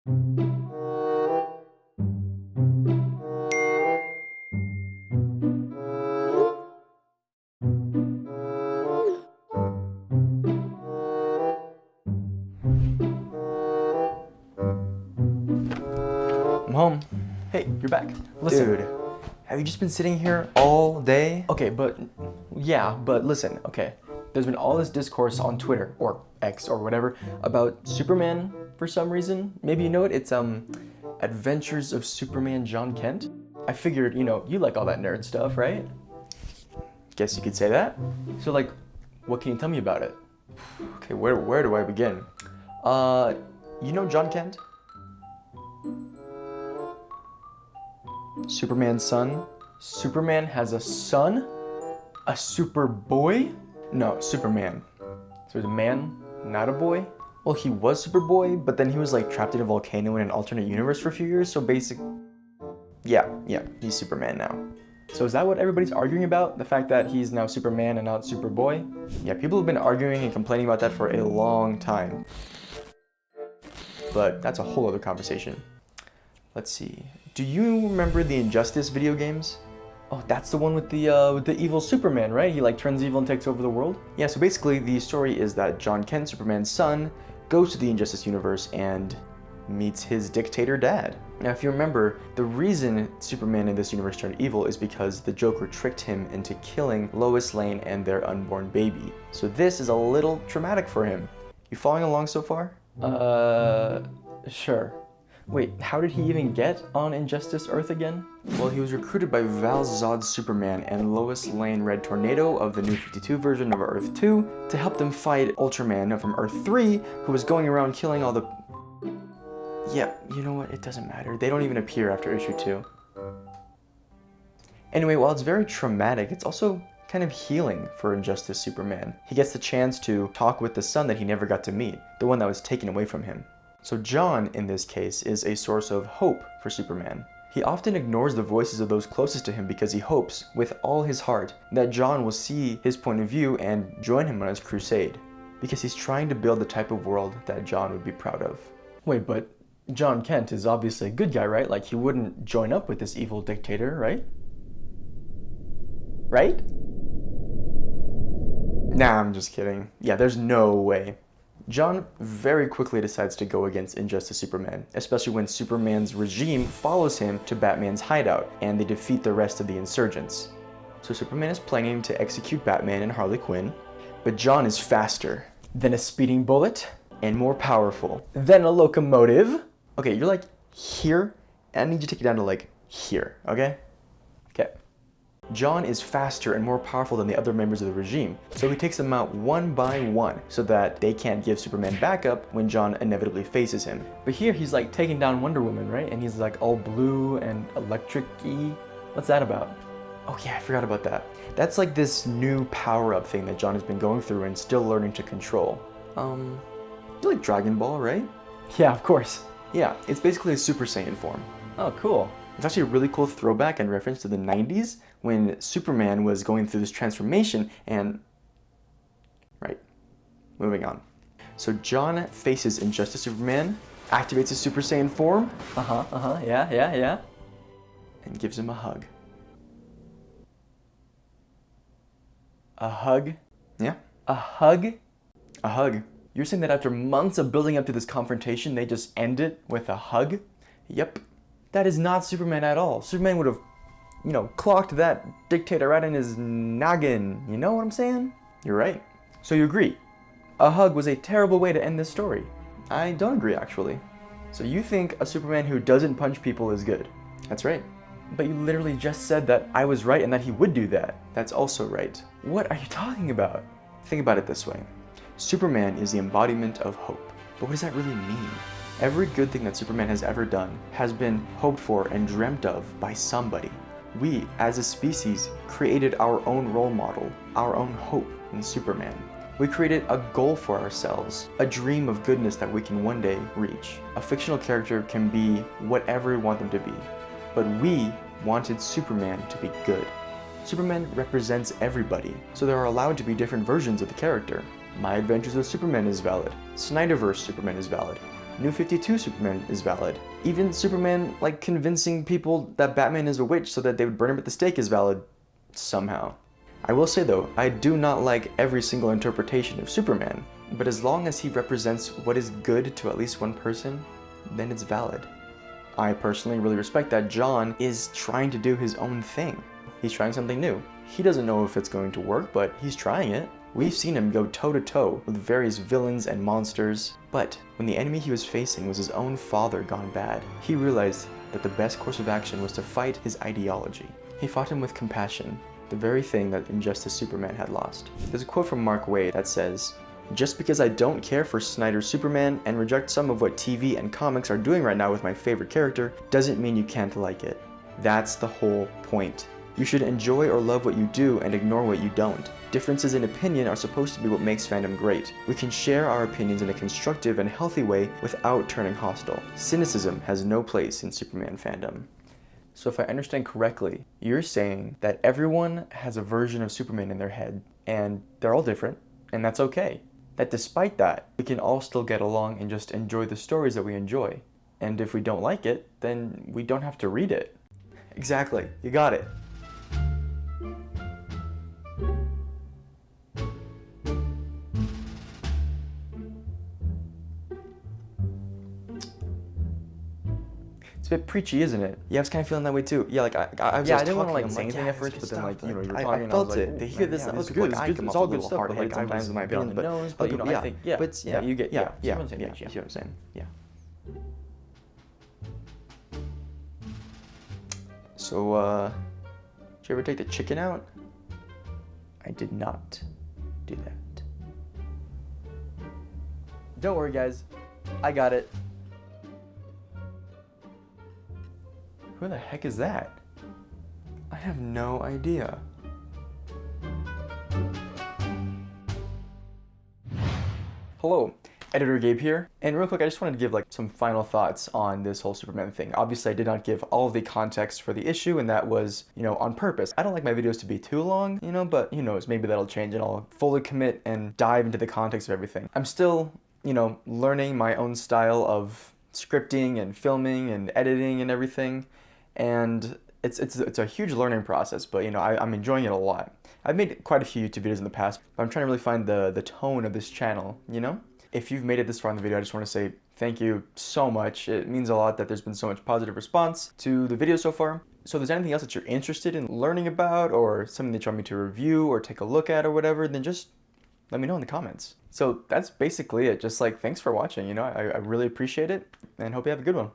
I'm home. Hey, you're back. Listen. Dude, have you just been sitting here all day? Okay, but listen, okay. There's been all this discourse on Twitter, or X, or whatever, about Superman for some reason. Maybe you know it, it's Adventures of Superman Jon Kent. I figured, you like all that nerd stuff, right? Guess you could say that. So like, what can you tell me about it? Okay, where do I begin? You know Jon Kent? Superman's son? Superman has a son? A Superboy? No, Superman. So he's a man, not a boy? Well, he was Superboy, but then he was like trapped in a volcano in an alternate universe for a few years, so yeah, he's Superman now. So is that what everybody's arguing about? The fact that he's now Superman and not Superboy? Yeah, people have been arguing and complaining about that for a long time. But that's a whole other conversation. Let's see. Do you remember the Injustice video games? Oh, that's the one with the evil Superman, right? He like turns evil and takes over the world? Yeah, so basically the story is that Jon Kent, Superman's son, goes to the Injustice universe and meets his dictator dad. Now, if you remember, the reason Superman in this universe turned evil is because the Joker tricked him into killing Lois Lane and their unborn baby. So this is a little traumatic for him. You following along so far? Sure. Wait, how did he even get on Injustice Earth again? Well, he was recruited by Val Zod's Superman and Lois Lane Red Tornado of the New 52 version of Earth 2 to help them fight Ultraman from Earth 3, who was going around killing all the... Yeah, you know what? It doesn't matter. They don't even appear after issue 2. Anyway, while it's very traumatic, it's also kind of healing for Injustice Superman. He gets the chance to talk with the son that he never got to meet, the one that was taken away from him. So Jon, in this case, is a source of hope for Superman. He often ignores the voices of those closest to him because he hopes, with all his heart, that Jon will see his point of view and join him on his crusade. Because he's trying to build the type of world that Jon would be proud of. Wait, but Jon Kent is obviously a good guy, right? Like, he wouldn't join up with this evil dictator, right? Right? Nah, I'm just kidding. Yeah, there's no way. Jon very quickly decides to go against Injustice Superman, especially when Superman's regime follows him to Batman's hideout, and they defeat the rest of the insurgents. So Superman is planning to execute Batman and Harley Quinn, but Jon is faster. Then a speeding bullet? And more powerful. Then a locomotive? Okay, you're like here, and I need you to take it down to like here, okay? Okay. Jon is faster and more powerful than the other members of the regime, so he takes them out one by one so that they can't give Superman backup when Jon inevitably faces him. But here he's like taking down Wonder Woman, right? And he's like all blue and electric-y. What's that about? Oh yeah, I forgot about that. That's like this new power-up thing that Jon has been going through and still learning to control. You like Dragon Ball, right? Yeah, of course. Yeah, it's basically a Super Saiyan form. Oh, cool. It's actually a really cool throwback and reference to the 90s when Superman was going through this transformation and... Right, moving on. So Jon faces Injustice Superman, activates his Super Saiyan form, yeah. and gives him a hug. A hug? Yeah, A hug? a hug. You're saying that after months of building up to this confrontation, they just end it with a hug? Yep. That is not Superman at all. Superman would have, clocked that dictator right in his noggin. You know what I'm saying? You're right. So you agree? A hug was a terrible way to end this story. I don't agree, actually. So you think a Superman who doesn't punch people is good? That's right. But you literally just said that I was right and that he would do that. That's also right. What are you talking about? Think about it this way. Superman is the embodiment of hope. But what does that really mean? Every good thing that Superman has ever done has been hoped for and dreamt of by somebody. We, as a species, created our own role model, our own hope in Superman. We created a goal for ourselves, a dream of goodness that we can one day reach. A fictional character can be whatever we want them to be, but we wanted Superman to be good. Superman represents everybody, so there are allowed to be different versions of the character. My Adventures with Superman is valid. Snyderverse Superman is valid. New 52 Superman is valid. Even Superman, like, convincing people that Batman is a witch so that they would burn him at the stake is valid somehow. I will say though, I do not like every single interpretation of Superman, but as long as he represents what is good to at least one person, then it's valid. I personally really respect that Jon is trying to do his own thing. He's trying something new. He doesn't know if it's going to work, but he's trying it. We've seen him go toe-to-toe with various villains and monsters, but when the enemy he was facing was his own father gone bad, he realized that the best course of action was to fight his ideology. He fought him with compassion, the very thing that Injustice Superman had lost. There's a quote from Mark Waid that says, "Just because I don't care for Snyder's Superman and reject some of what TV and comics are doing right now with my favorite character, doesn't mean you can't like it." That's the whole point. You should enjoy or love what you do and ignore what you don't. Differences in opinion are supposed to be what makes fandom great. We can share our opinions in a constructive and healthy way without turning hostile. Cynicism has no place in Superman fandom. So if I understand correctly, you're saying that everyone has a version of Superman in their head, and they're all different, and that's okay. That despite that, we can all still get along and just enjoy the stories that we enjoy. And if we don't like it, then we don't have to read it. Exactly, you got it. It's a bit preachy, isn't it? Yeah, I was kind of feeling that way too. Yeah, like I was Yeah, I just didn't want to talking, like I'm say anything at first, but then like you were talking, I and felt was like, it. They hear this, yeah, that it's was good, good. it's good, it's all good stuff, but like sometimes in my opinion, the but nose, but you know, I think yeah, but yeah, you get yeah, see what I'm saying, yeah, Mitch, you see what I'm saying? Yeah. So, did you ever take the chicken out? I did not do that. Don't worry, guys. I got it. Who the heck is that? I have no idea. Hello, Editor Gabe here. And real quick, I just wanted to give like some final thoughts on this whole Superman thing. Obviously, I did not give all of the context for the issue, and that was, on purpose. I don't like my videos to be too long, but who knows, maybe that'll change and I'll fully commit and dive into the context of everything. I'm still, learning my own style of scripting and filming and editing and everything. And it's a huge learning process, but I'm enjoying it a lot. I've made quite a few YouTube videos in the past, but I'm trying to really find the tone of this channel, If you've made it this far in the video, I just want to say thank you so much. It means a lot that there's been so much positive response to the video so far. So if there's anything else that you're interested in learning about, or something that you want me to review or take a look at or whatever, then just let me know in the comments. So that's basically it. Just like, thanks for watching, I really appreciate it and hope you have a good one.